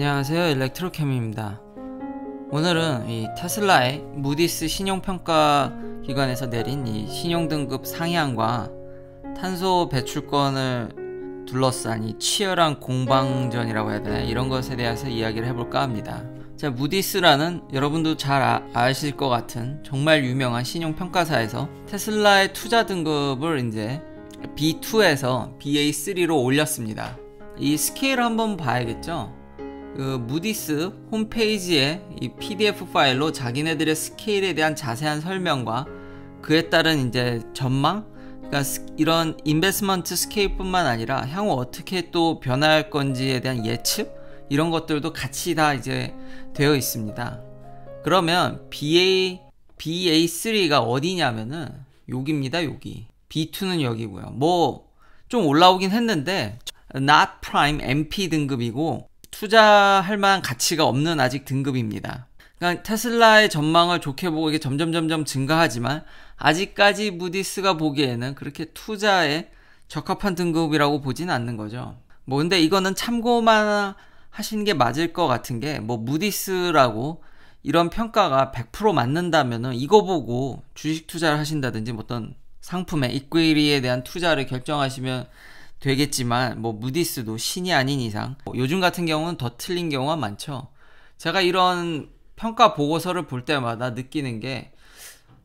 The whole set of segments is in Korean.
안녕하세요, 일렉트로캠입니다. 오늘은 이 테슬라의 무디스 신용평가 기관에서 내린 이 신용등급 상향과 탄소 배출권을 둘러싼 이 치열한 공방전이라고 해야 되나, 이런 것에 대해서 이야기를 해볼까 합니다. 자, 무디스라는 여러분도 잘 아실 것 같은 정말 유명한 신용평가사에서 테슬라의 투자 등급을 이제 B2에서 BA3로 올렸습니다. 이 스케일을 한번 봐야겠죠. 무디스 홈페이지에 이 PDF 파일로 자기네들의 스케일에 대한 자세한 설명과 그에 따른 이제 전망, 그러니까 이런 인베스먼트 스케일뿐만 아니라 향후 어떻게 또 변할 건지에 대한 예측, 이런 것들도 같이 다 이제 되어 있습니다. 그러면 BA3가 어디냐면은 여기입니다. 여기 B2는 여기고요. 뭐 좀 올라오긴 했는데 Not Prime MP 등급이고 투자할 만한 가치가 없는 아직 등급입니다. 그러니까 테슬라의 전망을 좋게 보고 이게 점점 증가하지만 아직까지 무디스가 보기에는 그렇게 투자에 적합한 등급이라고 보진 않는 거죠. 뭐 근데 이거는 참고만 하시는 게 맞을 것 같은 게, 뭐 무디스라고 이런 평가가 100% 맞는다면은 이거 보고 주식 투자를 하신다든지 뭐 어떤 상품의 이퀴리에 대한 투자를 결정하시면 되겠지만, 뭐 무디스도 신이 아닌 이상 요즘 같은 경우는 더 틀린 경우가 많죠. 제가 이런 평가 보고서를 볼 때마다 느끼는 게,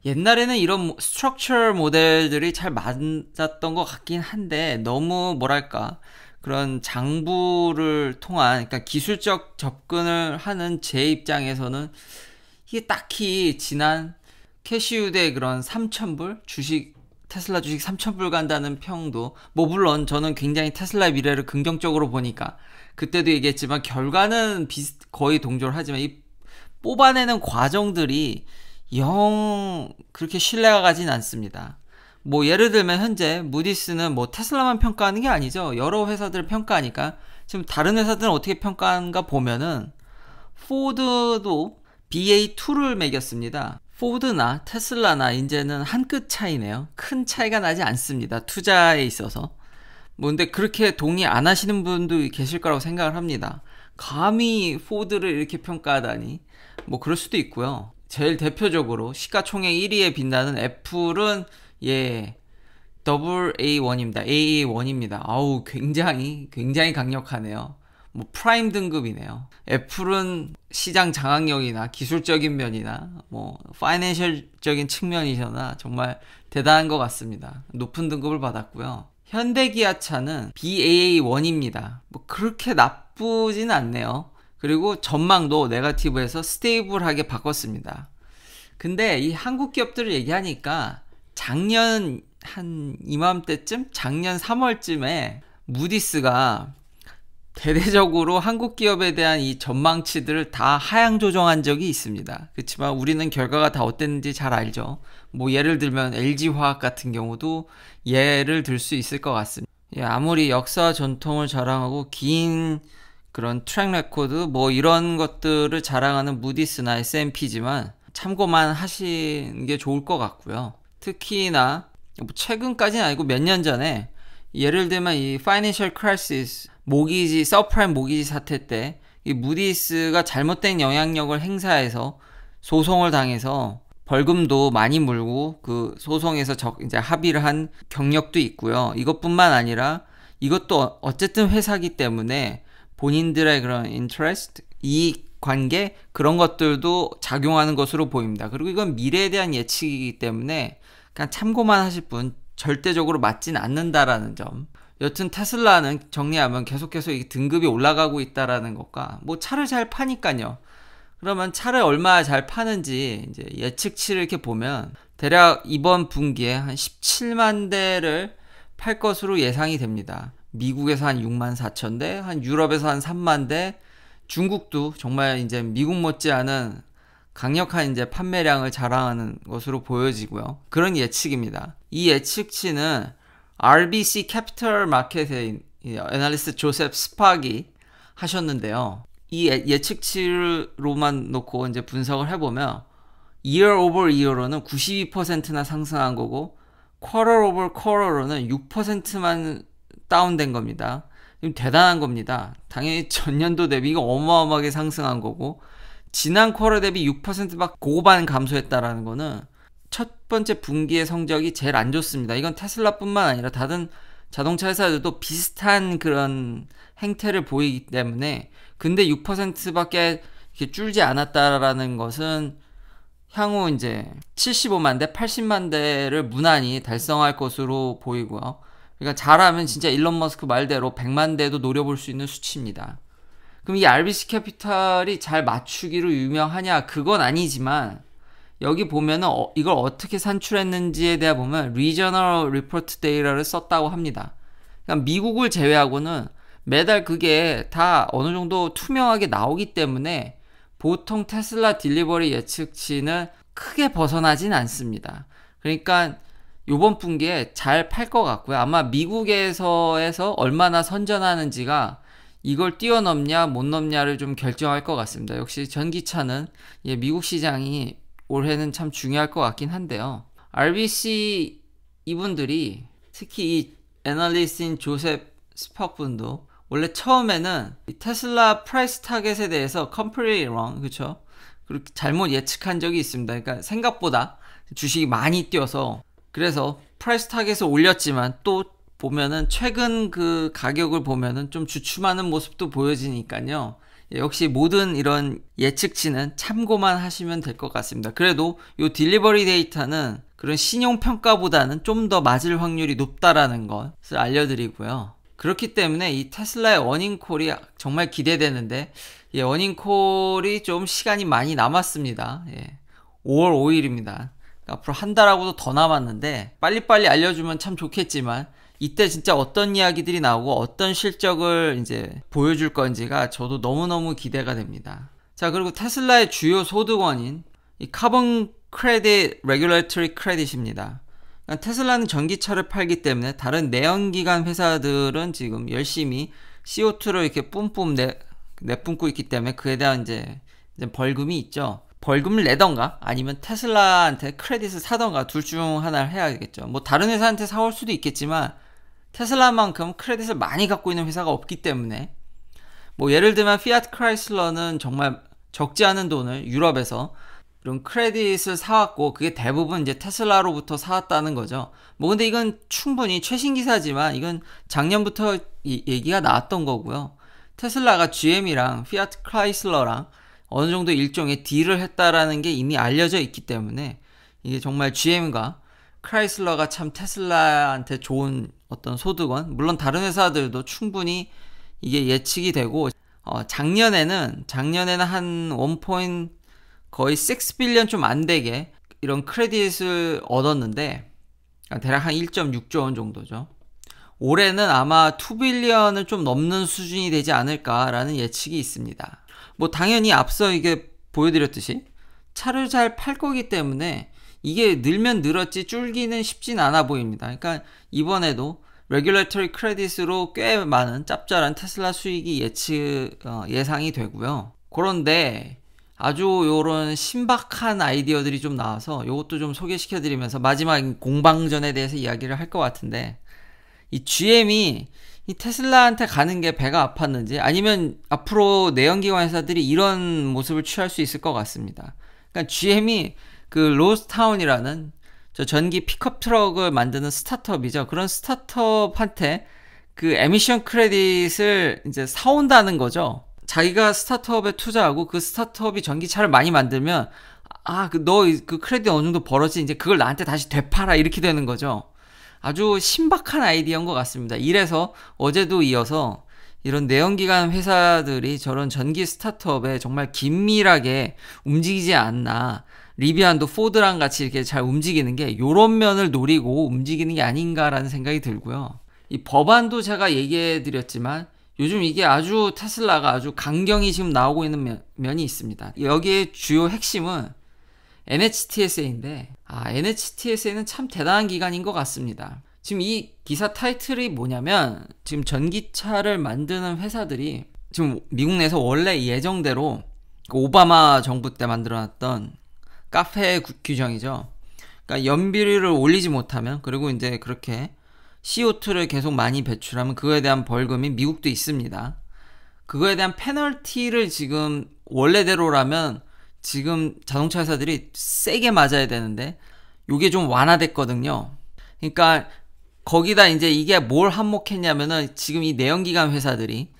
옛날에는 이런 스트럭처 모델들이 잘 맞았던 것 같긴 한데, 너무 뭐랄까 그런 장부를 통한, 그러니까 기술적 접근을 하는 제 입장에서는 이게 딱히 지난 캐시우드의 그런 3,000불 주식, 테슬라 주식 3,000불 간다는 평도, 뭐 물론 저는 굉장히 테슬라의 미래를 긍정적으로 보니까 그때도 얘기했지만 결과는 거의 동조하지만 이 뽑아내는 과정들이 영 그렇게 신뢰가 가진 않습니다. 뭐 예를 들면 현재 무디스는 뭐 테슬라만 평가하는 게 아니죠. 여러 회사들을 평가하니까 지금 다른 회사들은 어떻게 평가하는가 보면은 포드도 BA2를 매겼습니다. 포드나 테슬라나 이제는 한 끗 차이네요. 큰 차이가 나지 않습니다. 투자에 있어서. 뭐 근데 그렇게 동의 안 하시는 분도 계실 거라고 생각을 합니다. 감히 포드를 이렇게 평가하다니. 뭐 그럴 수도 있고요. 제일 대표적으로 시가총액 1위에 빛나는 애플은 AA1입니다. AA1입니다. 아우, 굉장히 강력하네요. 뭐 프라임 등급이네요. 애플은 시장 장악력이나 기술적인 면이나 뭐 파이낸셜적인 측면이나 정말 대단한 것 같습니다. 높은 등급을 받았고요. 현대기아차는 BAA1입니다. 뭐 그렇게 나쁘진 않네요. 그리고 전망도 네거티브에서 스테이블하게 바꿨습니다. 근데 이 한국 기업들을 얘기하니까 작년 한 이맘때쯤, 작년 3월쯤에 무디스가 대대적으로 한국 기업에 대한 이 전망치들을 다 하향 조정한 적이 있습니다. 그렇지만 우리는 결과가 다 어땠는지 잘 알죠. 뭐 예를 들면 LG화학 같은 경우도 예를 들 수 있을 것 같습니다. 아무리 역사 전통을 자랑하고 긴 그런 트랙 레코드 뭐 이런 것들을 자랑하는 무디스나 S&P지만 참고만 하시는 게 좋을 것 같고요. 특히나 뭐 최근까지는 아니고 몇 년 전에, 예를 들면 이 파이낸셜 크라이시스, 모기지, 서프라임 모기지 사태 때 이 무디스가 잘못된 영향력을 행사해서 소송을 당해서 벌금도 많이 물고 그 소송에서 이제 합의를 한 경력도 있고요. 이것뿐만 아니라 이것도 어쨌든 회사기 때문에 본인들의 그런 인터레스트, 이익 관계, 그런 것들도 작용하는 것으로 보입니다. 그리고 이건 미래에 대한 예측이기 때문에 그냥 참고만 하실 뿐 절대적으로 맞진 않는다라는 점. 여튼 테슬라는 정리하면 계속해서 이 등급이 올라가고 있다라는 것과, 뭐 차를 잘 파니까요. 그러면 차를 얼마 잘 파는지 이제 예측치를 이렇게 보면 대략 이번 분기에 한 17만 대를 팔 것으로 예상이 됩니다. 미국에서 한 6만 4천 대, 한 유럽에서 한 3만 대, 중국도 정말 이제 미국 못지않은 강력한 이제 판매량을 자랑하는 것으로 보여지고요. 그런 예측입니다. 이 예측치는 RBC 캐피털 마켓의 애널리스트 조셉 스팍이 하셨는데요. 이 예측치로만 놓고 이제 분석을 해보면 year over year로는 92%나 상승한 거고 quarter over quarter로는 6%만 다운된 겁니다. 대단한 겁니다. 당연히 전년도 대비 이거 어마어마하게 상승한 거고, 지난 쿼터 대비 6%밖에 고반 감소했다라는 거는 첫 번째 분기의 성적이 제일 안 좋습니다. 이건 테슬라뿐만 아니라 다른 자동차 회사들도 비슷한 그런 행태를 보이기 때문에, 근데 6%밖에 이렇게 줄지 않았다라는 것은 향후 이제 75만 대, 80만 대를 무난히 달성할 것으로 보이고요. 그러니까 잘하면 진짜 일론 머스크 말대로 100만 대도 노려볼 수 있는 수치입니다. 그럼 이 RBC 캐피탈이 잘 맞추기로 유명하냐? 그건 아니지만, 여기 보면은 이걸 어떻게 산출했는지에 대해 보면 Regional Report Data를 썼다고 합니다. 그러니까 미국을 제외하고는 매달 그게 다 어느 정도 투명하게 나오기 때문에 보통 테슬라 딜리버리 예측치는 크게 벗어나진 않습니다. 그러니까 요번 분기에 잘 팔 것 같고요. 아마 미국에서 얼마나 선전하는지가 이걸 뛰어넘냐 못 넘냐를 좀 결정할 것 같습니다. 역시 전기차는 미국 시장이 올해는 참 중요할 것 같긴 한데요. RBC 이분들이 특히 이 애널리스트인 조셉 스팍 분도 원래 처음에는 테슬라 프라이스 타겟에 대해서 completely wrong, 그렇죠? 그렇게 잘못 예측한 적이 있습니다. 그러니까 생각보다 주식이 많이 뛰어서, 그래서 프라이스 타겟을 올렸지만 또 보면은 최근 그 가격을 보면은 좀 주춤하는 모습도 보여지니까요. 역시 모든 이런 예측치는 참고만 하시면 될 것 같습니다. 그래도 이 딜리버리 데이터는 그런 신용평가보다는 좀 더 맞을 확률이 높다라는 것을 알려드리고요. 그렇기 때문에 이 테슬라의 어닝콜이 정말 기대되는데, 어닝콜이 좀 시간이 많이 남았습니다. 5월 5일입니다. 앞으로 한 달하고도 더 남았는데 빨리빨리 알려주면 참 좋겠지만, 이때 진짜 어떤 이야기들이 나오고 어떤 실적을 이제 보여줄 건지가 저도 너무너무 기대가 됩니다. 자, 그리고 테슬라의 주요 소득원인 이 카본 크레딧 레귤레이터리 크레딧입니다. 그러니까 테슬라는 전기차를 팔기 때문에 다른 내연기관 회사들은 지금 열심히 CO2를 이렇게 뿜뿜 내뿜고 있기 때문에 그에 대한 이제 벌금이 있죠. 벌금을 내던가 아니면 테슬라한테 크레딧을 사던가 둘 중 하나를 해야겠죠. 뭐 다른 회사한테 사올 수도 있겠지만 테슬라만큼 크레딧을 많이 갖고 있는 회사가 없기 때문에, 뭐 예를 들면 피아트 크라이슬러는 정말 적지 않은 돈을 유럽에서 이런 크레딧을 사왔고 그게 대부분 이제 테슬라로부터 사왔다는 거죠. 뭐 근데 이건 충분히 최신 기사지만 이건 작년부터 얘기가 나왔던 거고요. 테슬라가 GM이랑 피아트 크라이슬러랑 어느 정도 일종의 딜을 했다라는 게 이미 알려져 있기 때문에 이게 정말 GM과 크라이슬러가 참 테슬라한테 좋은 어떤 소득원, 물론 다른 회사들도 충분히 이게 예측이 되고, 작년에는 한 1. 거의 6빌리언 좀 안 되게 이런 크레딧을 얻었는데, 대략 한 1.6조 원 정도죠. 올해는 아마 2빌리언을 좀 넘는 수준이 되지 않을까라는 예측이 있습니다. 뭐 당연히 앞서 이게 보여드렸듯이 차를 잘 팔 거기 때문에 이게 늘면 늘었지 줄기는 쉽진 않아 보입니다. 그러니까 이번에도 레귤레이터리 크레딧으로 꽤 많은 짭짤한 테슬라 수익이 예상이 되고요. 그런데 아주 요런 신박한 아이디어들이 좀 나와서 요것도 좀 소개시켜드리면서 마지막 공방전에 대해서 이야기를 할 것 같은데, 이 GM이 이 테슬라한테 가는 게 배가 아팠는지 아니면 앞으로 내연기관 회사들이 이런 모습을 취할 수 있을 것 같습니다. 그러니까 GM이 그 로스타운이라는 저 전기 픽업 트럭을 만드는 스타트업이죠. 그런 스타트업한테 그 에미션 크레딧을 이제 사온다는 거죠. 자기가 스타트업에 투자하고 그 스타트업이 전기차를 많이 만들면 너 그 크레딧 어느 정도 벌었지, 이제 그걸 나한테 다시 되팔아, 이렇게 되는 거죠. 아주 신박한 아이디어인 것 같습니다. 이래서 어제도 이어서 이런 내연기관 회사들이 저런 전기 스타트업에 정말 긴밀하게 움직이지 않나, 리비안도 포드랑 같이 이렇게 잘 움직이는 게 요런 면을 노리고 움직이는 게 아닌가라는 생각이 들고요. 이 법안도 제가 얘기해 드렸지만 요즘 이게 아주 테슬라가 아주 강경히 지금 나오고 있는 면이 있습니다. 여기에 주요 핵심은 NHTSA인데, NHTSA는 참 대단한 기관인 것 같습니다. 지금 이 기사 타이틀이 뭐냐면, 지금 전기차를 만드는 회사들이 지금 미국 내에서 원래 예정대로 오바마 정부 때 만들어놨던 카페 규정이죠. 그러니까 연비를 올리지 못하면, 그리고 이제 그렇게 CO2를 계속 많이 배출하면 그거에 대한 벌금이 미국도 있습니다. 그거에 대한 페널티를 지금 원래대로라면 지금 자동차 회사들이 세게 맞아야 되는데 요게 좀 완화됐거든요. 그러니까 거기다 이제 이게 뭘 한몫했냐면은 지금 이 내연기관 회사들이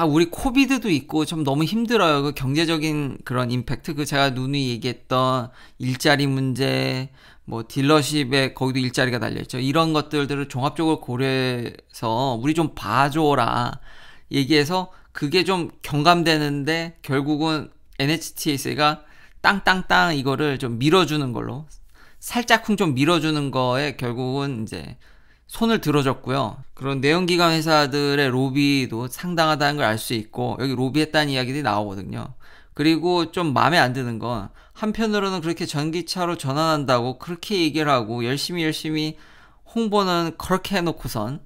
우리 코비드도 있고 좀 너무 힘들어요. 그 경제적인 그런 임팩트, 그 제가 누누이 얘기했던 일자리 문제, 뭐 딜러십에 거기도 일자리가 달려있죠. 이런 것들을 종합적으로 고려해서 우리 좀 봐줘라 얘기해서 그게 좀 경감되는데 결국은 NHTSA가 땅땅땅 이거를 좀 밀어주는 걸로 살짝쿵 좀 밀어주는 거에 결국은 이제 손을 들어줬고요. 그런 내연기관 회사들의 로비도 상당하다는 걸 알 수 있고 여기 로비했다는 이야기들이 나오거든요. 그리고 좀 마음에 안 드는 건 한편으로는 그렇게 전기차로 전환한다고 그렇게 얘기를 하고 열심히 홍보는 그렇게 해놓고선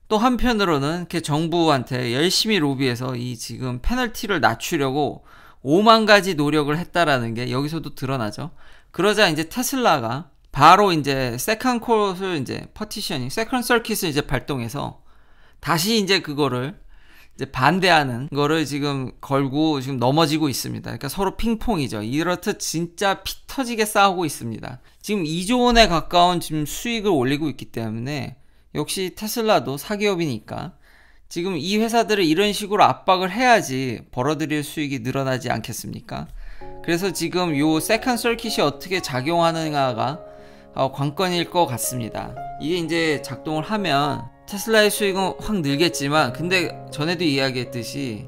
또 한편으로는 이렇게 정부한테 열심히 로비해서 이 지금 페널티를 낮추려고 5만 가지 노력을 했다라는 게 여기서도 드러나죠. 그러자 이제 테슬라가 바로 이제 세컨 컷을 이제 퍼티셔닝, 세컨 서킷을 이제 발동해서 다시 이제 그거를 이제 반대하는 거를 지금 걸고 지금 넘어지고 있습니다. 그러니까 서로 핑퐁이죠. 이렇듯 진짜 피 터지게 싸우고 있습니다. 지금 2조 원에 가까운 지금 수익을 올리고 있기 때문에 역시 테슬라도 사기업이니까 지금 이 회사들을 이런 식으로 압박을 해야지 벌어들일 수익이 늘어나지 않겠습니까? 그래서 지금 요 세컨 서킷이 어떻게 작용하느냐가 관건일 것 같습니다. 이게 이제 작동을 하면 테슬라의 수익은 확 늘겠지만 근데 전에도 이야기했듯이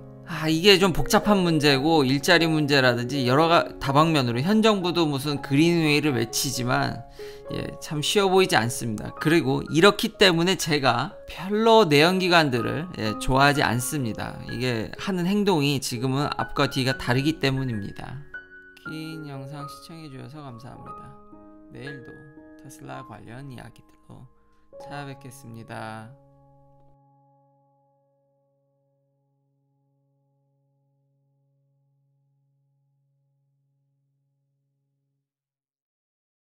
이게 좀 복잡한 문제고 일자리 문제라든지 여러 다방면으로 현 정부도 무슨 그린웨이를 외치지만 참 쉬워 보이지 않습니다. 그리고 이렇기 때문에 제가 별로 내연기관들을 좋아하지 않습니다. 이게 하는 행동이 지금은 앞과 뒤가 다르기 때문입니다. 긴 영상 시청해주셔서 감사합니다. 내일도 테슬라 관련 이야기들로 찾아뵙겠습니다.